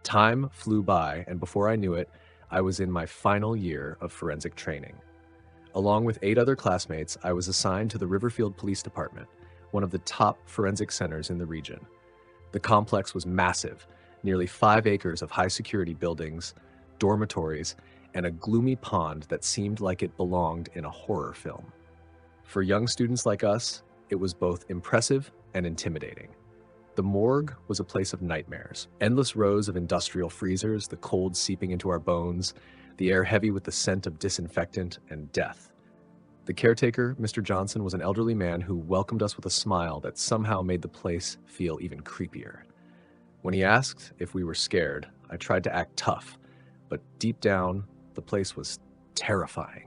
Time flew by, and before I knew it, I was in my final year of forensic training. Along with 8 other classmates, I was assigned to the Riverfield Police Department, one of the top forensic centers in the region. The complex was massive, nearly 5 acres of high-security buildings, dormitories, and a gloomy pond that seemed like it belonged in a horror film. For young students like us, it was both impressive and intimidating. The morgue was a place of nightmares. Endless rows of industrial freezers, the cold seeping into our bones, the air heavy with the scent of disinfectant and death. The caretaker, Mr. Johnson, was an elderly man who welcomed us with a smile that somehow made the place feel even creepier. When he asked if we were scared, I tried to act tough, but deep down, the place was terrifying.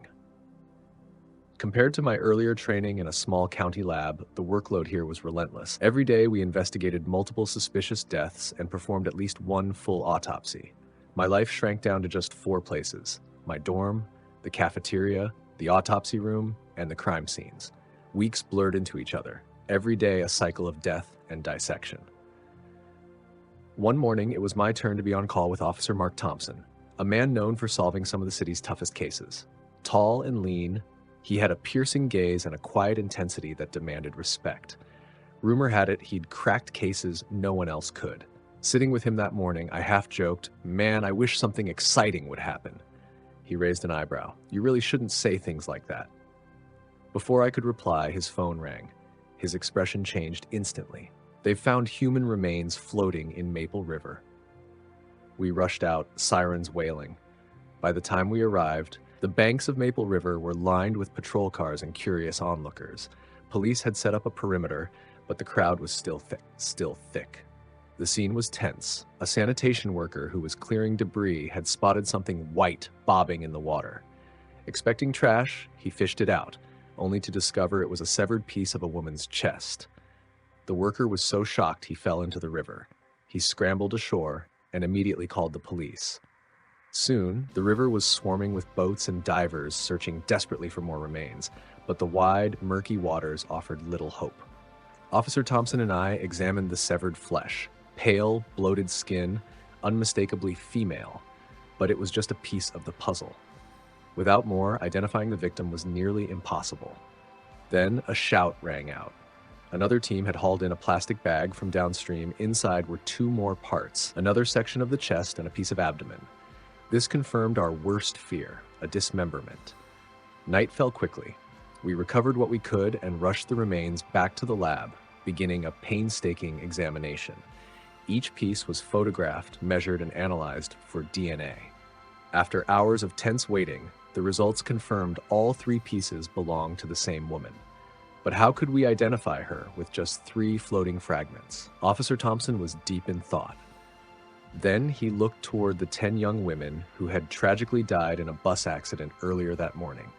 Compared to my earlier training in a small county lab, the workload here was relentless. Every day we investigated multiple suspicious deaths and performed at least one full autopsy. My life shrank down to just 4 places: my dorm, the cafeteria, the autopsy room, and the crime scenes. Weeks blurred into each other, every day a cycle of death and dissection. One morning, it was my turn to be on call with Officer Mark Thompson, a man known for solving some of the city's toughest cases. Tall and lean, he had a piercing gaze and a quiet intensity that demanded respect. Rumor had it he'd cracked cases no one else could. Sitting with him that morning, I half joked, "Man, I wish something exciting would happen." He raised an eyebrow. "You really shouldn't say things like that." Before I could reply, his phone rang. His expression changed instantly. "They've found human remains floating in Maple River." We rushed out, sirens wailing. By the time we arrived, the banks of Maple River were lined with patrol cars and curious onlookers. Police had set up a perimeter, but the crowd was still thick. The scene was tense. A sanitation worker who was clearing debris had spotted something white bobbing in the water. Expecting trash, he fished it out, only to discover it was a severed piece of a woman's chest. The worker was so shocked he fell into the river. He scrambled ashore and immediately called the police. Soon, the river was swarming with boats and divers searching desperately for more remains, but the wide, murky waters offered little hope. Officer Thompson and I examined the severed flesh. Pale, bloated skin, unmistakably female, but it was just a piece of the puzzle. Without more, identifying the victim was nearly impossible. Then a shout rang out. Another team had hauled in a plastic bag from downstream. Inside were 2 more parts, another section of the chest and a piece of abdomen. This confirmed our worst fear, a dismemberment. Night fell quickly. We recovered what we could and rushed the remains back to the lab, beginning a painstaking examination. Each piece was photographed, measured, and analyzed for DNA. After hours of tense waiting, the results confirmed all 3 pieces belonged to the same woman. But how could we identify her with just 3 floating fragments? Officer Thompson was deep in thought. Then he looked toward the 10 young women who had tragically died in a bus accident earlier that morning,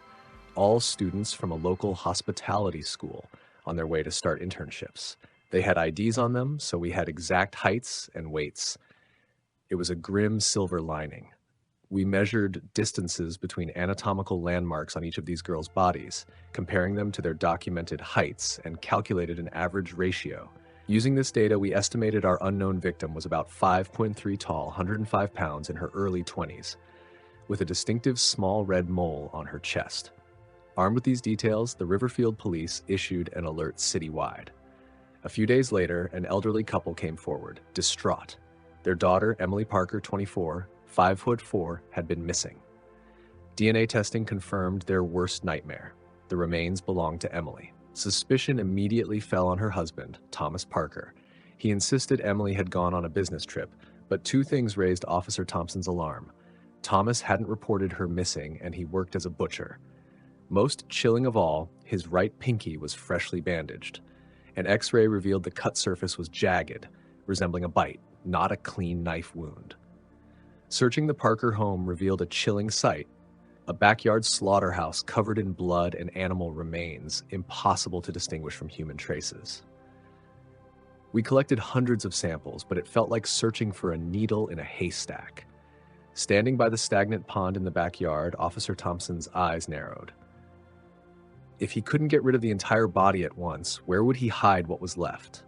all students from a local hospitality school on their way to start internships. They had IDs on them, so we had exact heights and weights. It was a grim silver lining. We measured distances between anatomical landmarks on each of these girls' bodies, comparing them to their documented heights, and calculated an average ratio. Using this data, we estimated our unknown victim was about 5.3 tall, 105 pounds, in her early 20s, with a distinctive small red mole on her chest. Armed with these details, the Riverfield police issued an alert citywide. A few days later, an elderly couple came forward, distraught. Their daughter, Emily Parker, 24, 5'4", had been missing. DNA testing confirmed their worst nightmare. The remains belonged to Emily. Suspicion immediately fell on her husband, Thomas Parker. He insisted Emily had gone on a business trip, but 2 things raised Officer Thompson's alarm. Thomas hadn't reported her missing, and he worked as a butcher. Most chilling of all, his right pinky was freshly bandaged. An X-ray revealed the cut surface was jagged, resembling a bite, not a clean knife wound. Searching the Parker home revealed a chilling sight: a backyard slaughterhouse covered in blood and animal remains, impossible to distinguish from human traces. We collected hundreds of samples, but it felt like searching for a needle in a haystack. Standing by the stagnant pond in the backyard, Officer Thompson's eyes narrowed. If he couldn't get rid of the entire body at once, where would he hide what was left?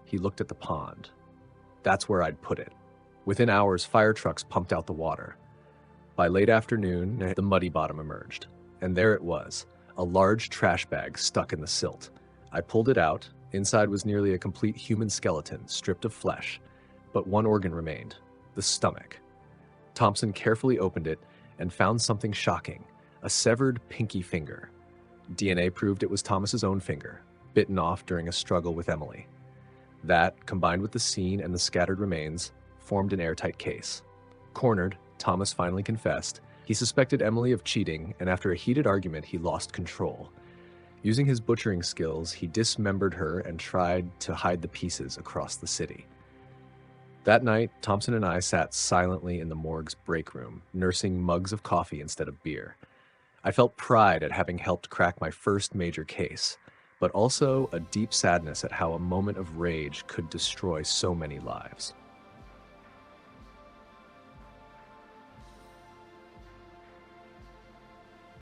He looked at the pond. That's where I'd put it. Within hours, fire trucks pumped out the water. By late afternoon, the muddy bottom emerged, and there it was, a large trash bag stuck in the silt. I pulled it out. Inside was nearly a complete human skeleton, stripped of flesh, but one organ remained, the stomach. Thompson carefully opened it and found something shocking, a severed pinky finger. DNA proved it was Thomas's own finger, bitten off during a struggle with Emily. That, combined with the scene and the scattered remains, formed an airtight case. Cornered, Thomas finally confessed. He suspected Emily of cheating, and after a heated argument, he lost control. Using his butchering skills, he dismembered her and tried to hide the pieces across the city. That night, Thompson and I sat silently in the morgue's break room, nursing mugs of coffee instead of beer. I felt pride at having helped crack my first major case, but also a deep sadness at how a moment of rage could destroy so many lives.